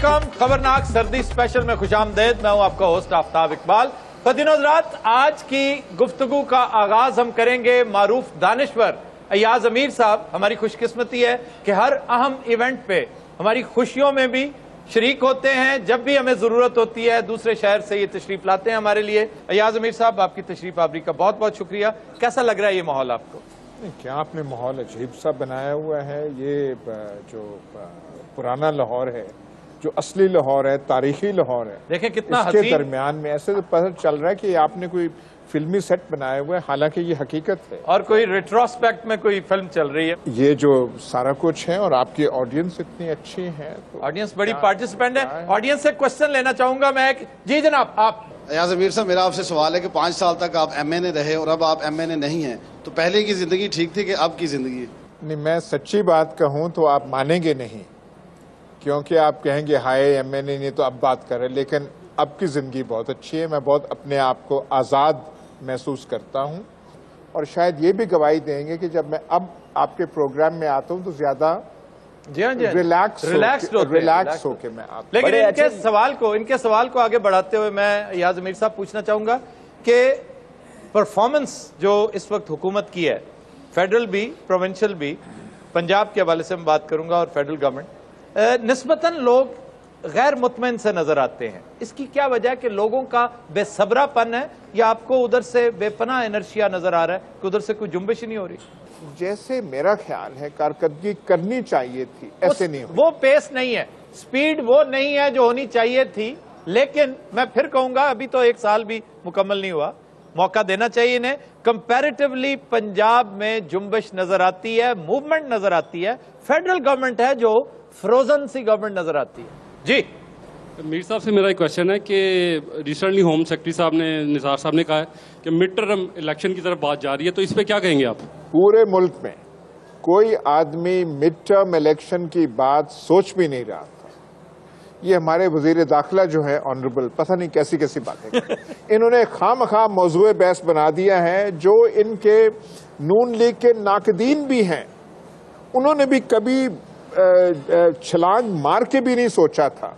Welcome खबरनाक सर्दी special में खुशामदेद। मैं हूं आपका होस्ट आफ्ताब इकबाल। ख़वातीन हज़रात, आज की गुफ्तगू का आगाज हम करेंगे मारूफ दानिश्वर अय्याज अमीर साहब। हमारी खुशकिस्मती है कि हर अहम इवेंट पे हमारी खुशियों में भी शरीक होते हैं। जब भी हमें जरूरत होती है दूसरे शहर से ये तशरीफ लाते हैं हमारे लिए। अय्याज अमीर साहब, आपकी तशरीफ आवरी का बहुत बहुत शुक्रिया। कैसा लग रहा है ये माहौल आपको? क्या आपने माहौल अजीब सा बनाया हुआ है। ये जो पुराना लाहौर है, जो असली लाहौर है, तारीखी लाहौर है, देखें कितना इसके हसीन। दरमियान में ऐसे तो पता चल रहा है कि आपने कोई फिल्मी सेट बनाया हुआ है, हालांकि ये हकीकत है और कोई रेट्रोस्पेक्ट में कोई फिल्म चल रही है। ये जो सारा कुछ है और आपकी ऑडियंस इतनी अच्छी है तो ऑडियंस बड़ी पार्टिसिपेंट है। ऑडियंस से क्वेश्चन लेना चाहूंगा मैं। जी जनाब, आप। अय्याज अमीर साहब, मेरा आपसे सवाल है कि 5 साल तक आप MNA रहे और अब आप MNA नहीं हैं, तो पहले की जिंदगी ठीक थी कि अब की जिंदगी? नहीं, मैं सच्ची बात कहूं तो आप मानेंगे नहीं, क्योंकि आप कहेंगे हाय MNA नहीं तो अब बात कर रहे, लेकिन अब की जिंदगी बहुत अच्छी है। मैं बहुत अपने आप को आज़ाद महसूस करता हूं और शायद ये भी गवाही देंगे कि जब मैं अब आपके प्रोग्राम में आता हूं तो ज्यादा रिलैक्स होके मैं आता हूं। लेकिन इनके सवाल को आगे बढ़ाते हुए मैं अय्याज अमीर साहब पूछना चाहूंगा कि परफॉर्मेंस जो इस वक्त हुकूमत की है, फेडरल भी प्रोविंशियल भी, पंजाब के हवाले से मैं बात करूंगा और फेडरल गवर्नमेंट, निस्बतन लोग गैर मुतमईन से नजर आते हैं। इसकी क्या वजह है कि लोगों का बेसब्रापन है या आपको उधर से बेपनाह इनर्शिया नजर आ रहा है कि उधर से कोई जुम्बिश ही नहीं हो रही? जैसे मेरा ख्याल है कारकर्दगी करनी चाहिए थी, ऐसे नहीं वो पेस नहीं है, स्पीड वो नहीं है जो होनी चाहिए थी। लेकिन मैं फिर कहूंगा अभी तो 1 साल भी मुकम्मल नहीं हुआ, मौका देना चाहिए इन्हें। कंपैरेटिवली पंजाब में जुम्बिश नजर आती है, मूवमेंट नजर आती है। फेडरल गवर्नमेंट है जो फ्रोजन सी गवर्नमेंट नजर आती है। जी मीर साहब से मेरा एक क्वेश्चन है कि रिसेंटली होम सेक्रेटरी साहब ने, निसार साहब ने कहा है कि मिड टर्म इलेक्शन की तरफ बात जा रही है, तो इस पे क्या कहेंगे आप? पूरे मुल्क में कोई आदमी मिड टर्म इलेक्शन की बात सोच भी नहीं रहा था। ये हमारे वजीर दाखिला जो है ऑनरेबल, पता नहीं कैसी कैसी बातें इन्होंने खामखा मौजूए बहस बना दिया है। जो इनके नून लीग के नाकदीन भी हैं, उन्होंने भी कभी छलांग मार के भी नहीं सोचा था।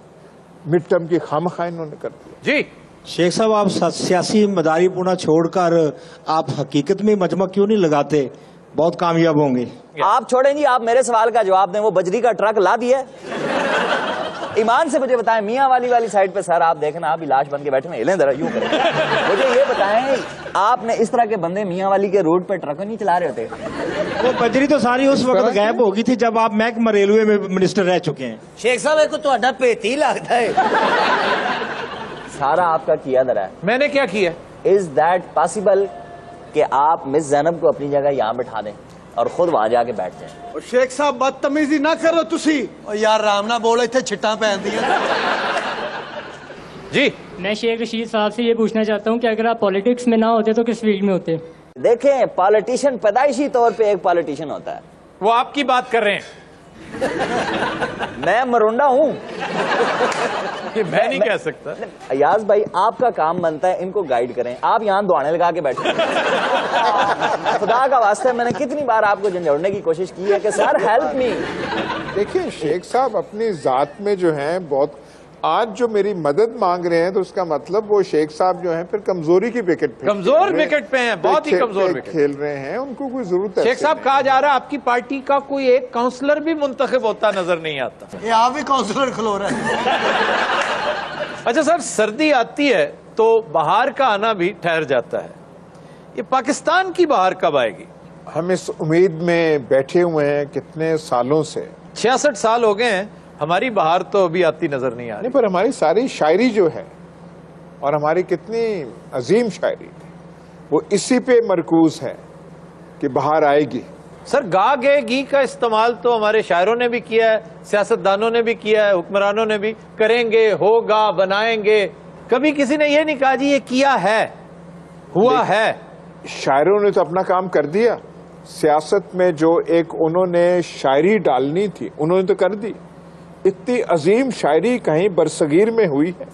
मिड टर्म की खामखा इन्होंने कर दिया। जी शेख साहब, आप सियासी मदारीपुना छोड़कर आप हकीकत में मजमा क्यों नहीं लगाते? बहुत कामयाब होंगे आप। छोड़ें जी, आप मेरे सवाल का जवाब दें। वो बजरी का ट्रक ला दिया ईमान से मुझे बताएं, मियाँ वाली साइड पे सर आप देखना, आप लाश बन के बैठे हैं, हिलें जरा यूं करें। मुझे ये बताएं, आपने इस तरह के बंदे मियाँ वाली के रोड पे ट्रक नहीं चला रहे होते? वो बजरी तो सारी उस वक्त गायब होगी थी जब आप महकमा रेलवे में मिनिस्टर रह चुके हैं। शेख साहब को तो पेती लगता है। सारा आपका किया दरा है। मैंने क्या किया? इज दैट पॉसिबल कि आप मिस जैनब को अपनी जगह यहाँ बिठा दें और खुद वहां जाके बैठ जाएं? और शेख साहब बदतमीजी ना करो तुसी। और यार राम ना बोलो, इतने छिट्टा पहन दिया। जी मैं शेख रशीद साहब से ये पूछना चाहता हूँ कि अगर आप पॉलिटिक्स में ना होते तो किस फील्ड में होते? देखें, पॉलिटिशियन पैदाइशी तौर पे एक पॉलिटिशियन होता है। वो आपकी बात कर रहे हैं। मैं मरुंडा हूँ। मैं नहीं कह सकता। अय्याज भाई, आपका काम बनता है इनको गाइड करें, आप यहाँ दुआने लगा के बैठे। खुदा का वास्ता, मैंने कितनी बार आपको झंझोड़ने की कोशिश की है कि सर हेल्प मी। देखिए शेख साहब अपनी जात में जो है बहुत, आज जो मेरी मदद मांग रहे हैं तो उसका मतलब वो शेख साहब जो हैं फिर कमजोरी की विकेट पे, कमजोर विकेट पे हैं, बहुत ही कमजोर विकेट खेल रहे हैं। उनको कोई जरूरत है? शेख साहब, कहा जा रहा है आपकी पार्टी का कोई एक काउंसलर भी मुंतखब होता नजर नहीं आता। ये आप भी काउंसलर खलो रहे हैं। अच्छा सर, सर्दी आती है तो बाहर का आना भी ठहर जाता है। ये पाकिस्तान की बाहर कब आएगी? हम इस उम्मीद में बैठे हुए हैं कितने सालों से। 66 साल हो गए हैं, हमारी बाहर तो अभी आती नजर नहीं आ रही। नहीं, पर हमारी सारी शायरी जो है और हमारी कितनी अजीम शायरी वो इसी पे मरकूज है कि बाहर आएगी। सर, गा गे गी का इस्तेमाल तो हमारे शायरों ने भी किया है, सियासतदानों ने भी किया है, हुक्मरानों ने भी। करेंगे, होगा, बनाएंगे। कभी किसी ने ये नहीं कहा जी ये किया है, हुआ है। शायरों ने तो अपना काम कर दिया। सियासत में जो एक उन्होंने शायरी डालनी थी उन्होंने तो कर दी। इतनी अजीम शायरी कहीं बरसगीर में हुई है,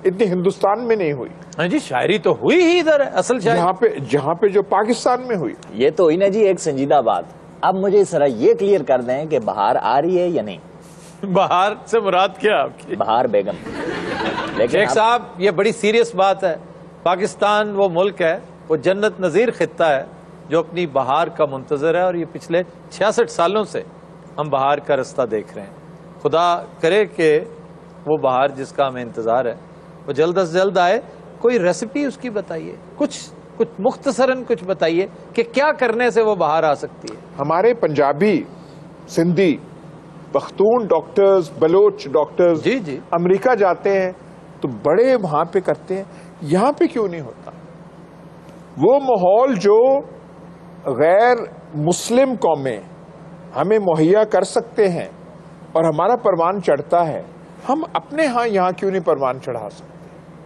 इतनी हिंदुस्तान में नहीं हुई। हाँ जी, शायरी तो हुई ही इधर है, असल शायरी जहाँ पे जो पाकिस्तान में हुई। ये तो हुई ना जी एक संजीदा बात। अब मुझे जरा ये क्लियर कर दें कि बाहर आ रही है या नहीं? बाहर से मुराद क्या आपकी? बहार बेगम। लेकिन शेख साहब, ये बड़ी सीरियस बात है। पाकिस्तान वो मुल्क है, वो जन्नत नजीर खित्ता है जो अपनी बहार का मुंतजर है, और ये पिछले 66 सालों से हम बहार का रास्ता देख रहे हैं। खुदा करे कि वो बहार जिसका हमें इंतजार है वो जल्द से जल्द आए। कोई रेसिपी उसकी बताइए, कुछ मुख्तसरन कुछ बताइए कि क्या करने से वो बहार आ सकती है। हमारे पंजाबी, सिंधी, पख्तून डॉक्टर्स, बलोच डॉक्टर्स जी जी अमेरिका जाते हैं तो बड़े वहां पे करते हैं, यहां पे क्यों नहीं होता? वो माहौल जो गैर मुस्लिम कौमें हमें मुहैया कर सकते हैं और हमारा परवान चढ़ता है, हम अपने यहां क्यों नहीं परवान चढ़ा सकते?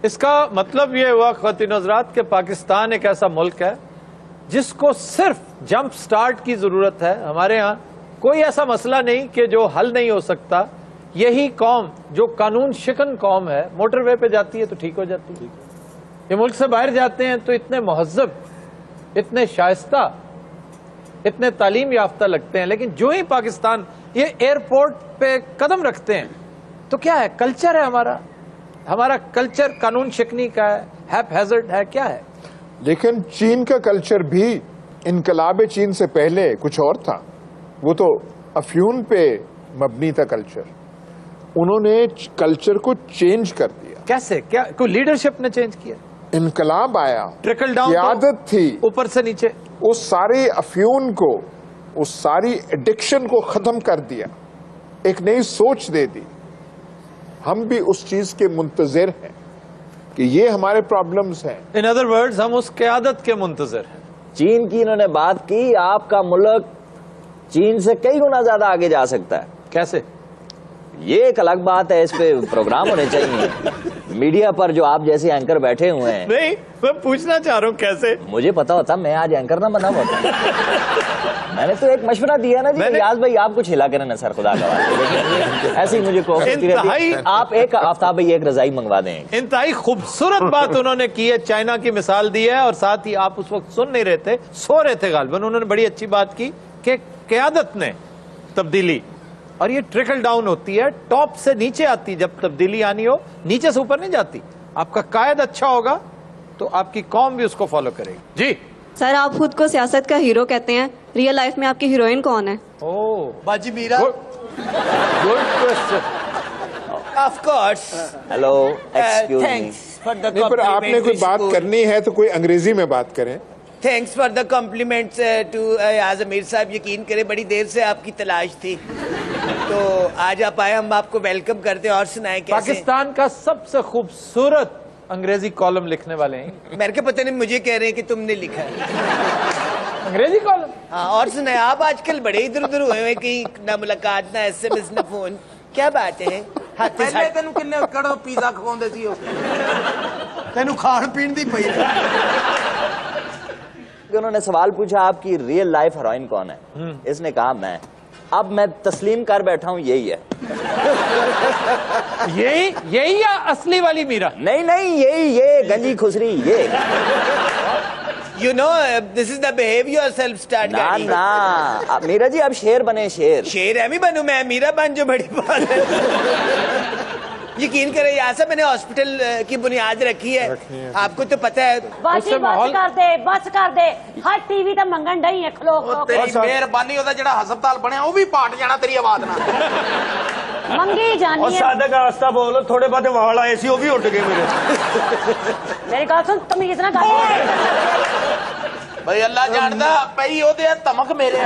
इसका मतलब ये हुआ ख्वातीन हज़रात कि पाकिस्तान एक ऐसा मुल्क है जिसको सिर्फ जंप स्टार्ट की जरूरत है। हमारे यहाँ कोई ऐसा मसला नहीं कि जो हल नहीं हो सकता। यही कौम जो कानून शिकन कौम है, मोटरवे पे जाती है तो ठीक हो जाती है। ये मुल्क से बाहर जाते हैं तो इतने महज़ब, इतने शाइस्ता, इतने तालीम याफ्ता लगते हैं, लेकिन जो ही पाकिस्तान ये एयरपोर्ट पे कदम रखते हैं तो क्या है, कल्चर है हमारा कल्चर कानून शिकनी का है, हैज़र्ड है, क्या है। लेकिन चीन का कल्चर भी इनकलाब चीन से पहले कुछ और था। वो तो अफ्यून पे मबनी था कल्चर। उन्होंने कल्चर को चेंज कर दिया। कैसे? क्या कोई लीडरशिप ने चेंज किया? इनकलाब आया, ट्रिकल डाउन आदत थी ऊपर से नीचे। उस सारे अफ्यून को, उस सारी एडिक्शन को खत्म कर दिया, एक नई सोच दे दी। हम भी उस चीज के मुंतजिर हैं कि ये हमारे प्रॉब्लम्स हैं। इन अदर वर्ड्स, हम उस क़यादत के मुंतजिर हैं। चीन की इन्होंने बात की, आपका मुल्क चीन से कई गुना ज्यादा आगे जा सकता है। कैसे? ये एक अलग बात है, इस पे प्रोग्राम होने चाहिए मीडिया पर, जो आप जैसे एंकर बैठे हुए हैं। नहीं, मैं पूछना चाह रहा हूँ कैसे। मुझे पता होता मैं आज एंकर ना बना होता। मैंने तो एक मशवरा दिया ना जी, रियाज भाई आप कुछ हिला कर ना सर, खुदा का ऐसे ही मुझे आप एक आफ्ताब भाई एक रजाई मंगवा दें। इंतहाई खूबसूरत बात उन्होंने की है, चाइना की मिसाल दी है, और साथ ही आप उस वक्त सुन नहीं रहे थे, सो रहे थे गालिबन। उन्होंने बड़ी अच्छी बात की कि क़यादत ने तब्दीली, और ये ट्रिकल डाउन होती है, टॉप से नीचे आती। जब तब्दीली आनी हो नीचे से ऊपर नहीं जाती। आपका कायद अच्छा होगा तो आपकी कौम भी उसको फॉलो करेगी। जी सर, आप खुद को सियासत का हीरो कहते हैं, रियल लाइफ में आपकी हीरोइन कौन है? ओह, बाजी Meera. Good question. Of course. Hello, excuse me. Thanks for the नहीं, पर आपने कोई बात करनी है तो कोई अंग्रेजी में बात करें। Thanks for the compliments to Riaz Amir sahab. यकीन करें बड़ी देर से आपकी तलाश थी, तो आज आप आए, हम आपको वेलकम करते हैं। और सुनाएं कैसे? पाकिस्तान का सबसे खूबसूरत अंग्रेजी कॉलम लिखने वाले हैं। मेरे को पता नहीं, मुझे कह रहे हैं कि तुमने लिखा है अंग्रेजी कॉलम। हाँ, और सुनाए, आप आजकल बड़े इधर उधर हुए हैं, कहीं ना मुलाकात ना SMS ना फोन, क्या बात है? पहले तेन किन्ने कड़ो पिज़्ज़ा खवाउंदे सी, तेन खाण पीण दी पई। उन्होंने सवाल पूछा आपकी रियल लाइफ हीरोइन कौन है, इसने कहा मैं। अब मैं तस्लीम कर बैठा हूं यही है। यही या असली वाली मीरा? नहीं नहीं, यही, ये गंजी खुसरी, ये। You know, this is the behave yourself start ना गाड़ी। ना मीरा जी, अब शेर बने, शेर है भी बनू मैं, मीरा बन जो बड़ी बात है। यकीन करें यहाँ से मैंने हॉस्पिटल की बुनियाद रखी है, आपको तो पता है। बस कर दे हर टीवी ते मंगन डई है खलो खलो। तेरी मेहरबानी होता जेड़ा हस्पताल बनया वो भी पाट जाना तेरी आवाज ना मंगी जानी है। सादे का रास्ता बोलो, थोड़े बहुत वाल आए सी, वो भी उठ गए मेरी गल सुन, तमीज ना कर भाई, अल्लाह जानदा पई ओदे तमक मेरे।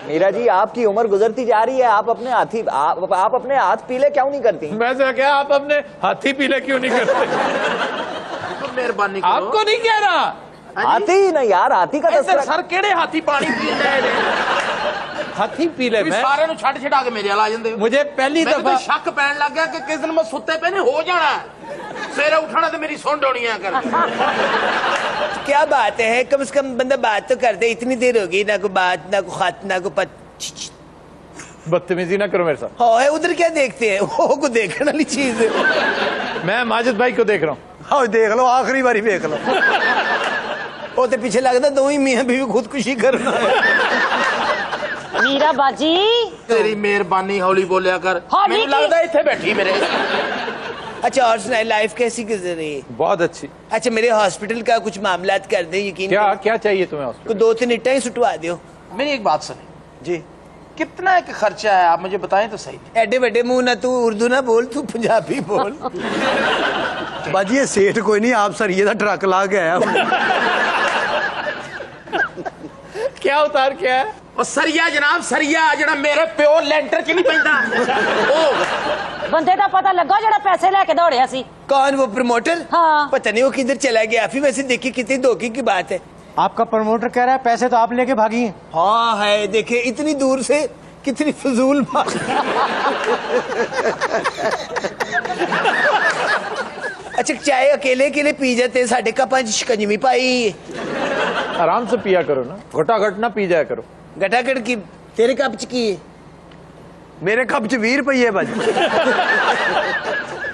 मीरा जी, आपकी उम्र गुजरती जा रही है, आप अपने हाथ पीले क्यों नहीं करती? मैं तो क्या, आप अपने हाथी पीले क्यों नहीं करते? मेहरबानी करो। आपको नहीं कह रहा, हाथी ना यार, हाथी का तस्वीर। सर केड़े हाथी पानी पींदे ने? हाथी पीले में सारे नु छड़ छड़ा के मेरे आ जांदे। मुझे पहली दफा शक पैन लग गया कि किस दिन मैं सुत्ते पे ने हो जाना, सवेरे उठना तो मेरी सुन होनी है कर। क्या बात है, कम से कम बंदा बात तो कर दे। इतनी देर होगी ना को बात, ना को खत, ना को बदतमीजी ना करो मेरे साथ। हाँ, उधर क्या देखते हैं, वो को देखने वाली चीज है। मैं माजिद भाई को देख रहा हूँ। हाँ देख लो, आखिरी बारी देख लो। वो तो पीछे लगता दो ही मियाँ बीवी खुदकुशी करना है। मीरा बाजी तेरी मेहरबानी हौली बोलिया कर हौली मैंने की? लगता है इतने बैठी मेरे अच्छा और सुनाए लाइफ कैसी गुजर रही है? बहुत अच्छी। अच्छा मेरे हॉस्पिटल का कुछ मामलात कर दे यकीन क्या करें। क्या चाहिए तुम्हें हॉस्पिटल? को 2-3 इट्टा ही सुटवा दो। मेरी एक बात सुने जी कितना एक खर्चा है आप मुझे बताएं तो सही। एडे बड़े मुंह ना तू उर्दू ना बोल तू पंजाबी बोल। बाजी ये सेठ कोई नहीं आप सरिये का ट्रक ला के आया क्या उतार क्या है? और सरिया जनाब सरिया जरा मेरे प्यो लेंटर की नहीं पैंदा बंदे का पता लगा जरा पैसे लेके दौड़िया सी। कौन वो प्रमोटर? हाँ पता नहीं वो किधर चला गया। फिर वैसे देखिए कितनी धोखे की बात है। आपका प्रमोटर कह रहा है पैसे तो आप लेके भागी हैं। हाँ है देखे इतनी दूर से कितनी फजूल बात। अच्छा चाय अकेले अकेले पी जाते साढ़े कप शिकंजवी पाई। आराम से पिया करो ना, घटाघट ना पी जाया करो। घटाघट की तेरे कप च की है? मेरे कप च 20 रुपये बाजी।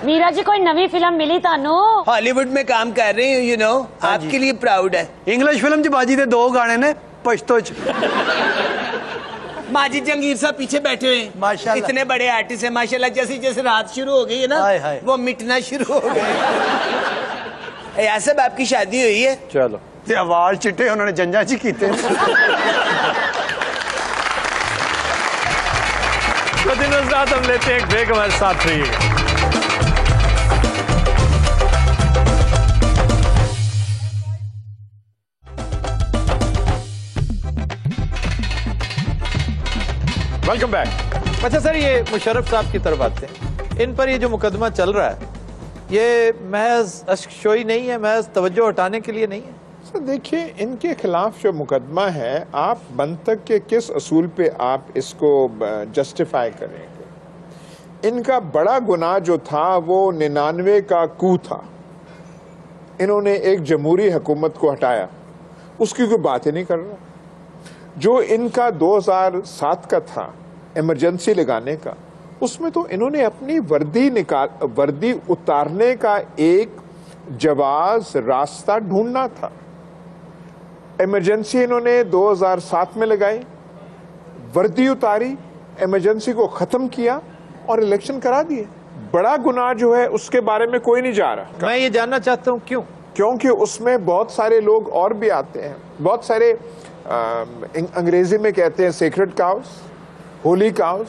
मीरा जी कोई नवी फिल्म मिली तानू? हॉलीवुड में काम कर रही हूँ यू नो आपके लिए प्राउड है। इंग्लिश फिल्म च बाजी दे 2 गाने ने पश्तो च। माजिद जंगीर साहब पीछे बैठे हुए हैं माशाल्लाह। इतने बड़े आर्टिस्ट हैं माशाल्लाह। जैसे जैसे रात शुरू हो गई है ना हाय हाय। वो मिटना शुरू हो गए। यार साहब आपकी शादी हुई है? चलो ते वाल चिट्टे उन्होंने जंजा जी कीते। तो दिनों साथ हम लेते हैं एक ब्रेक, हमारे साथ रहिएगा। Welcome back. अच्छा सर ये मुशर्रफ साहब की तरफ आते हैं। इन पर ये जो मुकदमा चल रहा है ये महज अश्कशोई नहीं है, महज तवज्जो हटाने के लिए नहीं है। सर देखिए इनके खिलाफ जो मुकदमा है आप मंतक के किस असूल पे आप इसको जस्टिफाई करेंगे? इनका बड़ा गुनाह जो था वो 99 का कू था। इन्होंने एक जमहूरी हुकूमत को हटाया, उसकी कोई बात ही नहीं कर रहा। जो इनका 2007 का था इमरजेंसी लगाने का, उसमें तो इन्होंने अपनी वर्दी उतारने का एक जवाज रास्ता ढूंढना था। इमरजेंसी इन्होंने 2007 में लगाई, वर्दी उतारी, इमरजेंसी को खत्म किया और इलेक्शन करा दिए। बड़ा गुनाह जो है उसके बारे में कोई नहीं जा रहा। मैं ये जानना चाहता हूं क्यों? क्योंकि उसमें बहुत सारे लोग और भी आते हैं, बहुत सारे अंग्रेजी में कहते हैं सेक्रेड काउस, होली काउस।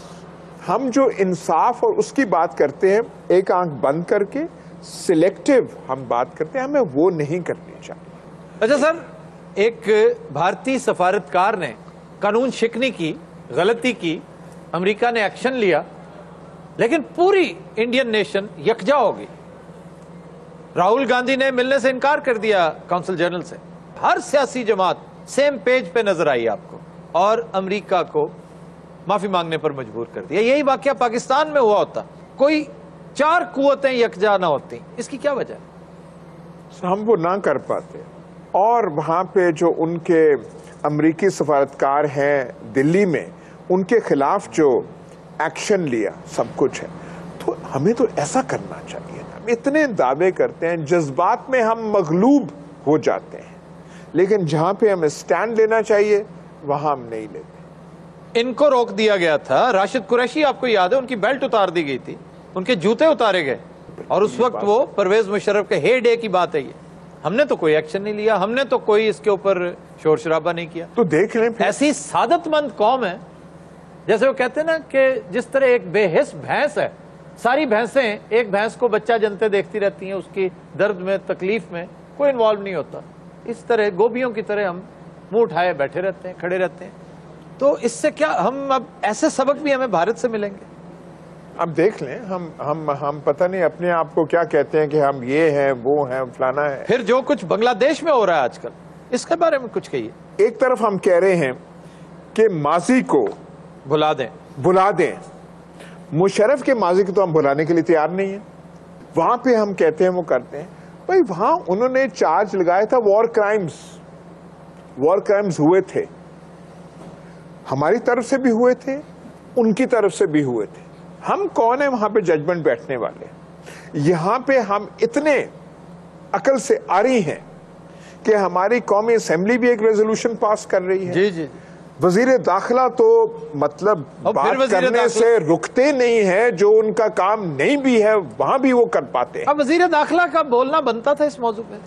हम जो इंसाफ और उसकी बात करते हैं एक आंख बंद करके, सिलेक्टिव हम बात करते हैं, हमें वो नहीं करनी चाहिए। अच्छा सर एक भारतीय सफारतकार ने कानून शिकनी की, गलती की, अमेरिका ने एक्शन लिया, लेकिन पूरी इंडियन नेशन यकजा हो गई। राहुल गांधी ने मिलने से इनकार कर दिया काउंसिल जनरल से। हर सियासी जमात सेम पेज पे नजर आई आपको और अमेरिका को माफी मांगने पर मजबूर कर दिया। यही वाकया पाकिस्तान में हुआ होता, कोई 4 कुव्वतें यकजा ना होती, इसकी क्या वजह है? हम वो ना कर पाते। और वहां पे जो उनके अमेरिकी सफारतकार हैं दिल्ली में, उनके खिलाफ जो एक्शन लिया सब कुछ है, तो हमें तो ऐसा करना चाहिए ना। हम इतने दावे करते हैं, जज्बात में हम मगलूब हो जाते हैं, लेकिन जहां पे हमें स्टैंड लेना चाहिए वहां हम नहीं लेते। इनको रोक दिया गया था। राशिद कुरैशी आपको याद है, उनकी बेल्ट उतार दी गई थी, उनके जूते उतारे गए और उस वक्त वो परवेज मुशर्रफ के हे डे की बात है। ये हमने तो कोई एक्शन नहीं लिया, हमने तो कोई इसके ऊपर शोर शराबा नहीं किया। तो देख लें ऐसी सादतमंद कौम है, जैसे वो कहते हैं ना कि जिस तरह एक बेहिस भैंस है, सारी भैंसें एक भैंस को बच्चा जनते देखती रहती हैं, उसकी दर्द में तकलीफ में कोई इन्वॉल्व नहीं होता। इस तरह गोबियों की तरह हम मुंह उठाए बैठे रहते हैं, खड़े रहते हैं। तो इससे क्या हम अब ऐसे सबक भी हमें भारत से मिलेंगे? अब देख लें हम पता नहीं अपने आप को क्या कहते हैं कि हम ये हैं वो हैं फलाना है। फिर जो कुछ बांग्लादेश में हो रहा है आजकल, इसके बारे में कुछ कहिए। एक तरफ हम कह रहे हैं कि माजी को भुला दें। मुशर्रफ के माजी को तो हम भुलाने के लिए तैयार नहीं है। वहां पे हम कहते हैं वो करते हैं। भाई वहां उन्होंने चार्ज लगाया था वॉर क्राइम्स हुए थे, हमारी तरफ से भी हुए थे, उनकी तरफ से भी हुए थे। हम कौन है वहां पे जजमेंट बैठने वाले? यहां पे हम इतने अकल से आ रही हैं कि हमारी कौमी असेंबली भी एक रेजोल्यूशन पास कर रही है। जी जी। वजीर दाखिला तो मतलब बात करने से रुकते नहीं है, जो उनका काम नहीं भी है वहां भी वो कर पाते हैं। अब वजीर दाखिला का बोलना बनता था इस मौजू पे,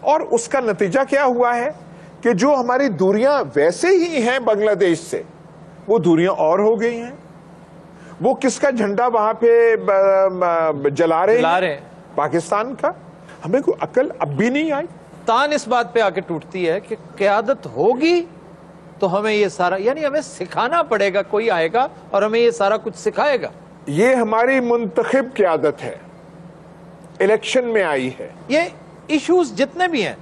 और उसका नतीजा क्या हुआ है कि जो हमारी दूरियां वैसे ही हैं बांग्लादेश से, वो दूरियां और हो गई हैं। वो किसका झंडा वहां पे जला रहे हैं? पाकिस्तान का। हमें कोई अकल अब भी नहीं आई। तान इस बात पे आके टूटती है कि क़यादत होगी तो हमें ये सारा, यानी हमें सिखाना पड़ेगा, कोई आएगा और हमें ये सारा कुछ सिखाएगा। ये हमारी मुंतखब क़यादत है, इलेक्शन में आई है। ये इश्यूज जितने भी हैं,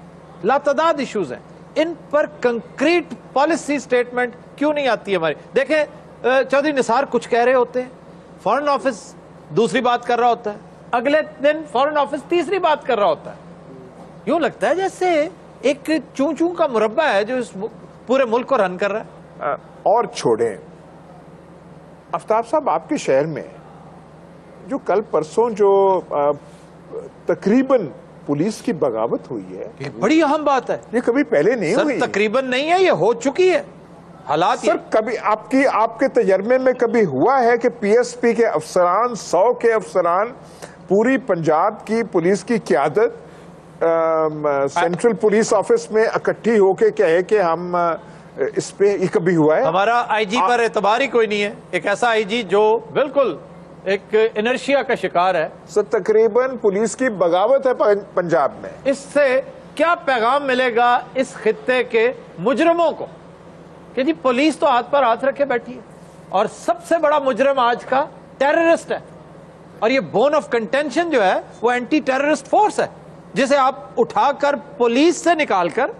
लातादाद इश्यूज हैं, इन पर कंक्रीट पॉलिसी स्टेटमेंट क्यों नहीं आती है हमारी? देखें, चौधरी निसार कुछ कह रहे होते हैं, फॉरेन ऑफिस दूसरी बात कर रहा होता है, अगले दिन फॉरेन ऑफिस तीसरी बात कर रहा होता है। यूं लगता है जैसे एक चूं चूं का मुरब्बा है जो इस पूरे मुल्क को रन कर रहा है। और छोड़ें, आफ्ताब साहब, आपके शहर में जो कल परसों जो तकरीबन पुलिस की बगावत हुई है, ये बड़ी अहम बात है। ये कभी पहले नहीं हुई। तकरीबन नहीं है, ये हो चुकी है। हालात सर, कभी आपके तजर्बे में कभी हुआ है कि पीएसपी के अफसरान, 100 के अफसरान, पूरी पंजाब की पुलिस की क़यादत सेंट्रल पुलिस ऑफिस में इकट्ठी होके कहे कि हम इस पे, ये कभी हुआ है? हमारा आईजी पर एतबार ही कोई नहीं है। एक ऐसा आईजी जो बिल्कुल एक इनर्शिया का शिकार है। सर, तकरीबन पुलिस की बगावत है पंजाब में। इससे क्या पैगाम मिलेगा इस खित्ते के मुजरमों को कि जी पुलिस तो हाथ पर हाथ रखे बैठी है और सबसे बड़ा मुजरम आज का टेररिस्ट है, और ये बोन ऑफ कंटेंशन जो है वो एंटी टेररिस्ट फोर्स है, जिसे आप उठाकर पुलिस से निकालकर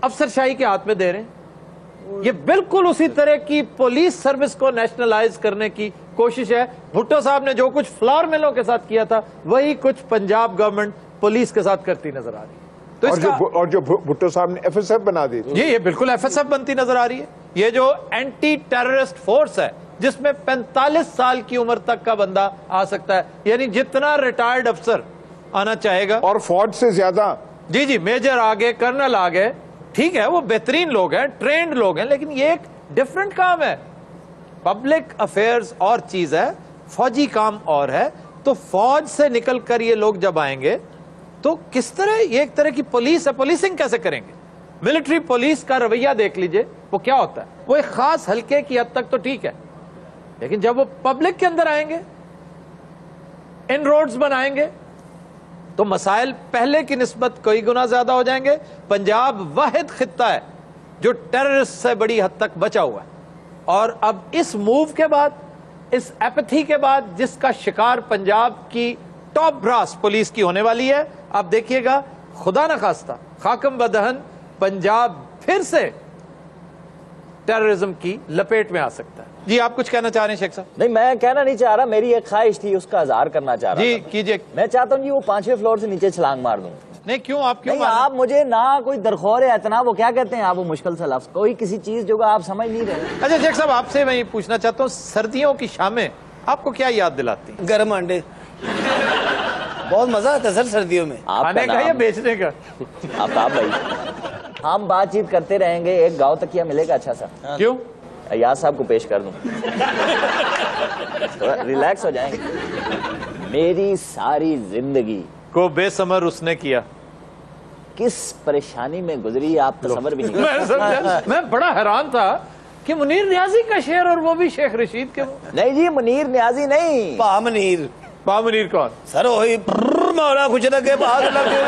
अफसरशाही के हाथ में दे रहे हैं। ये बिल्कुल उसी तरह की पुलिस सर्विस को नेशनलाइज करने की कोशिश है। भुट्टो साहब ने जो कुछ फ्लावर मिलों के साथ किया था, वही कुछ पंजाब गवर्नमेंट पुलिस के साथ करती नजर आ रही है। तो और जो भुट्टो साहब ने एफएसएफ बना दी, ये बिल्कुल एफएसएफ बनती नजर आ रही है। ये जो एंटी टेररिस्ट फोर्स है, जिसमें 45 साल की उम्र तक का बंदा आ सकता है, यानी जितना रिटायर्ड अफसर आना चाहेगा, और फौज से ज्यादा। जी जी, मेजर आ गए, कर्नल आ गए, ठीक है, वो बेहतरीन लोग हैं, ट्रेंड लोग हैं, लेकिन ये एक डिफरेंट काम है। पब्लिक अफेयर्स और चीज है, फौजी काम और है। तो फौज से निकलकर ये लोग जब आएंगे तो किस तरह, ये एक तरह की पुलिस है, पुलिसिंग कैसे करेंगे? मिलिट्री पुलिस का रवैया देख लीजिए, वो क्या होता है। वो एक खास हल्के की हद तक तो ठीक है, लेकिन जब वो पब्लिक के अंदर आएंगे, इन रोड्स बनाएंगे, तो मसाइल पहले की निस्बत कई गुना ज्यादा हो जाएंगे। पंजाब वाहिद खित्ता है जो टेररिस्ट से बड़ी हद तक बचा हुआ है, और अब इस मूव के बाद, इस एपैथी के बाद, जिसका शिकार पंजाब की टॉप ब्रास पुलिस की होने वाली है, आप देखिएगा, खुदा न खास्ता खाकम बदहन पंजाब फिर से टेररिज्म की लपेट में आ सकता है। जी, आप कुछ कहना चाह रहे हैं शेख साहब? नहीं, मैं कहना नहीं चाह रहा, मेरी एक ख्वाहिश थी, उसका इज़हार करना चाह रहा जी, था। कीजिए। मैं चाहता हूँ जी वो 5वें फ्लोर से नीचे छलांग मार दूं। नहीं, क्यों? आप क्यों? नहीं, आप मुझे ना कोई दरखौर है इतना, वो क्या कहते हैं आप, वो मुश्किल सा लफ्ज, कोई किसी चीज जो आप समझ नहीं रहे। अच्छा शेख साहब, आपसे मैं ये पूछना चाहता हूँ, सर्दियों की शामें आपको क्या याद दिलाती? गर्म अंडे। बहुत मजा आता है सर सर्दियों में। खाने का या बेचने का? आफ्ताब भाई, हम बातचीत करते रहेंगे, एक गाँव तकिया मिलेगा अच्छा सा। क्यों? अयाज साहब को पेश कर दूं, थोड़ा रिलैक्स हो जाएंगे। मेरी सारी जिंदगी को बेसमर उसने किया, किस परेशानी में गुजरी आप तसव्वुर भी नहीं कर। मैं बड़ा हैरान था कि मुनीर न्याजी का शेर, और वो भी शेख रशीद के। नहीं जी, मुनीर न्याजी नहीं, पामनीर। पामनीर कौन? सर वही मारा कुछ लगे भाग लगे।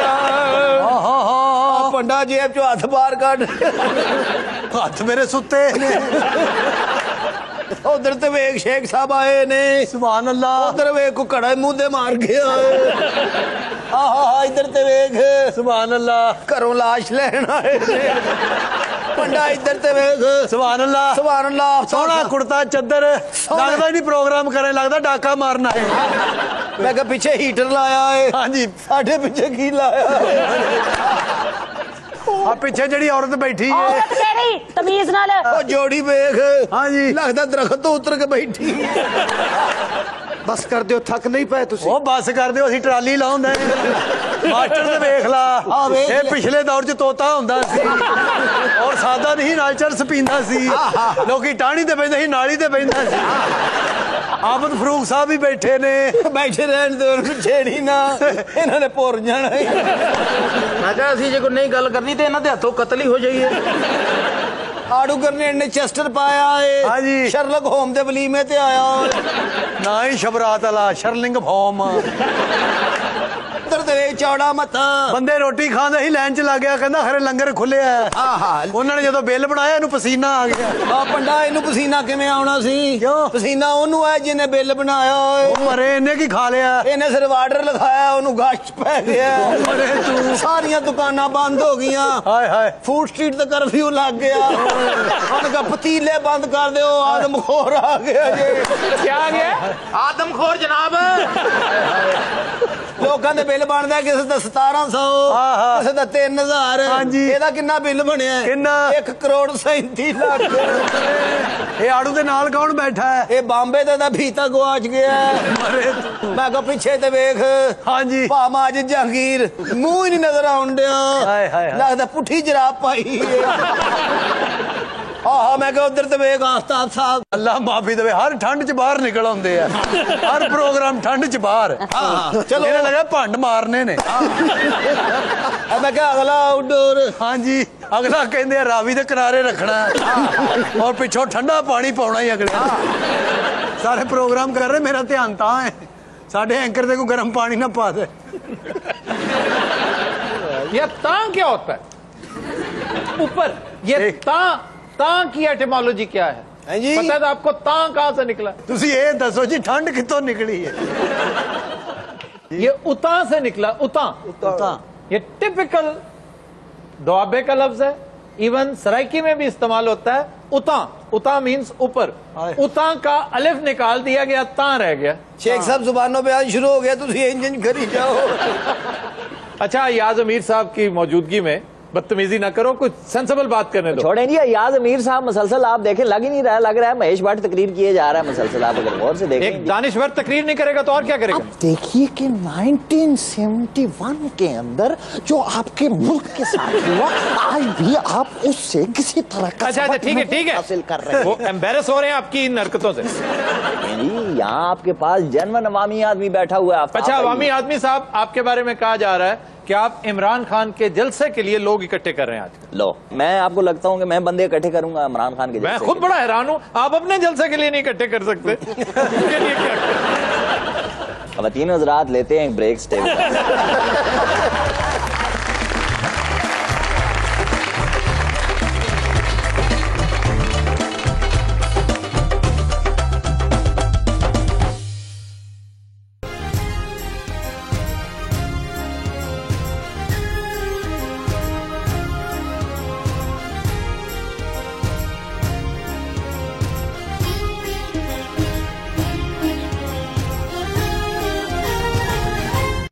पंडा जेब चो हाथ बाहर काट, हाथ मेरे सुते ने। उधर ते वेख शेख साहब आए ने, सुभान अल्लाह। उधर वेख को कड़ा मुंह दे मार के आए। हाँ, इधर ते वेख, सुभान अल्लाह, घरों लाश लेना आए ने। पंडा इधर ते वेख, सुभान अल्लाह, सुभान अल्लाह। सोना कुर्ता चद्दर, लगता नहीं प्रोग्राम करे, लगता डाका मारना है। मैं कहा पीछे हीटर लाया है। हाँ जी, साढ़े पीछे की लाया। आप पीछे जड़ी औरत बैठी है, औरत केड़ी तमीज नाल, जोड़ी वेख। हाँ जी, लगता दरख्त तो उतर के बैठी। ਬਸ ਕਰ ਦਿਓ, ਥੱਕ ਨਹੀਂ ਪਏ ਤੁਸੀਂ? ਉਹ ਬੱਸ ਕਰ ਦਿਓ, ਅਸੀਂ ਟਰਾਲੀ ਲਾਉਂਦੇ ਮਾਸਟਰ ਤੇ ਵੇਖ ਲਾ, ਇਹ ਪਿਛਲੇ ਦੌਰ 'ਚ ਤੋਤਾ ਹੁੰਦਾ ਸੀ ਔਰ ਸਾਦਾ ਨਹੀਂ, ਨਾਲ ਚਰਸ ਪੀਂਦਾ ਸੀ, ਲੋਕੀ ਟਾਹਣੀ ਤੇ ਬੈਠਦੇ ਸੀ, ਨਾਲੀ ਤੇ ਬੈਠਦਾ ਸੀ। ਆਮਦ ਫਰੂਕ ਸਾਹਿਬ ਵੀ ਬੈਠੇ ਨੇ। ਬੈਠੇ ਰਹਿਣ ਦੇ, ਉਹਨੂੰ ਛੇੜੀ ਨਾ, ਇਹਨਾਂ ਨੇ ਭੁਰ ਜਾਣਾ। ਮੈਂ ਕਿਹਾ ਅਸੀਂ ਜੇ ਕੋਈ ਨਹੀਂ ਗੱਲ ਕਰਨੀ ਤੇ ਇਹਨਾਂ ਦੇ ਹੱਥੋਂ ਕਤਲ ਹੀ ਹੋ ਜਾਈਏ। ਆੜੂ ਗਰਨੇਡ ਨੇ ਚੈਸਟਰ ਪਾਇਆ ਏ। ਹਾਂਜੀ। ਸ਼ਰਲਕ ਹੋਮ ਦੇ ਵਲੀਮੇ ਤੇ ਆਇਆ। ਨਾ ਹੀ ਸ਼ਬਰਾਤ ਵਾਲਾ, ਸ਼ਰਲਿੰਗ ਫੋਮ। ਉਧਰ ਤੇ ਚੌੜਾ ਮੱਥਾ। ਬੰਦੇ ਰੋਟੀ ਖਾਂਦੇ ਸੀ, ਲਾਈਨ 'ਚ ਲੱਗ ਗਿਆ, ਕਹਿੰਦਾ ਖਰੇ ਲੰਗਰ ਖੁੱਲਿਆ। ਉਹਨਾਂ ਨੇ ਜਦੋਂ ਬਿੱਲ ਬਣਾਇਆ, ਇਹਨੂੰ ਪਸੀਨਾ ਆ ਗਿਆ। ਆ ਪੰਡਾ, ਇਹਨੂੰ ਪਸੀਨਾ ਕਿਵੇਂ ਆਉਣਾ ਸੀ? ਕਿਉਂ? ਪਸੀਨਾ ਉਹਨੂੰ ਆਇਆ ਜਿਹਨੇ ਬਿੱਲ ਬਣਾਇਆ ਓਏ। ਉਹ ਮਰੇ, ਇਹਨੇ ਕੀ ਖਾ ਲਿਆ? ਇਹਨੇ ਸਿਰਫ ਆਰਡਰ ਲਿਖਾਇਆ, ਉਹਨੂੰ ਗਸ਼ ਪੈ ਗਿਆ। ਮਰੇ ਤੂੰ। ਸਾਰੀਆਂ ਦੁਕਾਨਾਂ ਬੰਦ ਹੋ ਗਈਆਂ। ਹਾਏ ਹਾਏ। ਫੂਡ ਸਟਰੀਟ ਤੇ ਕਰਫਿਊ ਲੱਗ ਗਿਆ। ਉਹਨੇ ਕਹਾ ਪਤੀਲੇ ਬੰਦ ਕਰ ਦਿਓ, ਆਦਮਖੋਰ ਆ ਗਿਆ ਜੀ। ਕੀ ਆ ਗਿਆ? ਆਦਮਖੋਰ ਜਨਾਬ। ਲੋਕਾਂ ਦੇ ਬਿੱਲ ਬਣਦਾ, ਕਿਸੇ ਦਾ 1700, ਕਿਸੇ ਦਾ 3000। ਇਹਦਾ ਕਿੰਨਾ ਬਿੱਲ ਬਣਿਆ? ਕਿੰਨਾ? 1 ਕਰੋੜ 37 ਲੱਖ। ਇਹ ਆੜੂ ਦੇ ਨਾਲ ਕੌਣ ਬੈਠਾ ਹੈ? ਇਹ ਬੰਬੇ ਤੇ ਦਾ ਫੀਤਾ ਗਵਾਚ ਗਿਆ। ਮੈਂ ਕਿਹਾ ਪਿੱਛੇ ਤੇ ਵੇਖ। ਹਾਂਜੀ। ਭਾਮਾ ਅੱਜ ਜਹਾਂਗੀਰ, ਮੂੰਹ ਹੀ ਨਹੀਂ ਨਜ਼ਰ ਆਉਣ ਡਿਆ, ਲੱਗਦਾ ਪੁੱਠੀ ਜਰਾਬ ਪਾਈ। ਆਹ ਮੈਂ ਕਿਹਾ ਉਧਰ ਤੇ ਵੇਖ ਆਫਤਾਬ ਸਾਹਿਬ। ਅੱਲਾ ਮਾਫੀ ਦੇਵੇ, ਹਰ ਠੰਡ 'ਚ ਬਾਹਰ ਨਿਕਲ ਆਉਂਦੇ ਆ, ਹਰ ਪ੍ਰੋਗਰਾਮ ਠੰਡ 'ਚ ਬਾਹਰ। ਚਲੋ ਇਹਨਾਂ ਲੱਗਾ ਭੰਡ ਮਾਰਨੇ ਨੇ। ਮੈਂ ਕਿਹਾ ਅਗਲਾ ਆਊਟਡੋਰ। ਹਾਂਜੀ, ਅਗਲਾ ਕਹਿੰਦੇ ਆ ਰਾਵੀ ਦੇ ਕਿਨਾਰੇ ਰੱਖਣਾ ਔਰ ਪਿੱਛੋਂ ਠੰਡਾ ਪਾਣੀ ਪਾਉਣਾ ਹੀ ਅਗਲੇ। ਸਾਰੇ ਪ੍ਰੋਗਰਾਮ ਕਰ ਰਹੇ, ਮੇਰਾ ਧਿਆਨ ਤਾਂ ਹੈ ਸਾਡੇ एंकर ਦੇ ਕੋਈ गर्म पानी ना पा दे। ये तां क्या होता है? ऊपर ये तां की एटिमोलॉजी क्या है? पता है आपको तां कहां से निकला? तुसी ये दसो जी ठंड कितों निकली है? ये उतां से निकला। उतां ये टिपिकल दुआबे का लफ्ज है, इवन सराइकी में भी इस्तेमाल होता है। उतां मीन्स ऊपर। उतां का अलिफ निकाल दिया गया, तां रह गया। शेख साहब जुबानों बयान शुरू हो गया, तुम इंजन करी जाओ। अच्छा, याज अमीर साहब की मौजूदगी में बदतमीजी ना करो, कुछ सेंसिबल बात करने दो। छोड़े नहीं, याज अमीर साहब मुसलसल आप देखें, लग ही नहीं रहा, लग रहा है महेश भट्ट तकरीर किए जा रहा है मुसलसल। आप अगर गौर से देखें, एक दानिश्वर तकरीर नहीं करेगा तो और क्या करेगा? देखिए कि 1971 के अंदर जो आपके मुल्क के साथ हुआ, आज भी आप उससे किसी तरह का अच्छा ठीक है हासिल कर रहे हैं। वो एम्बेरस हो रहे हैं आपकी इन हरकतों से। यहाँ आपके पास जनवन अवामी आदमी बैठा हुआ है। अच्छा, अवामी आदमी साहब, आपके बारे में कहा जा रहा है कि आप इमरान खान के जलसे के लिए लोग इकट्ठे कर रहे हैं आज। लो, मैं आपको लगता हूं कि मैं बंदे इकट्ठे करूंगा इमरान खान के जलसे? मैं खुद बड़ा हैरान हूं, आप अपने जलसे के लिए नहीं इकट्ठे कर सकते। खवातीन हज़रात, लेते हैं एक ब्रेक, स्टे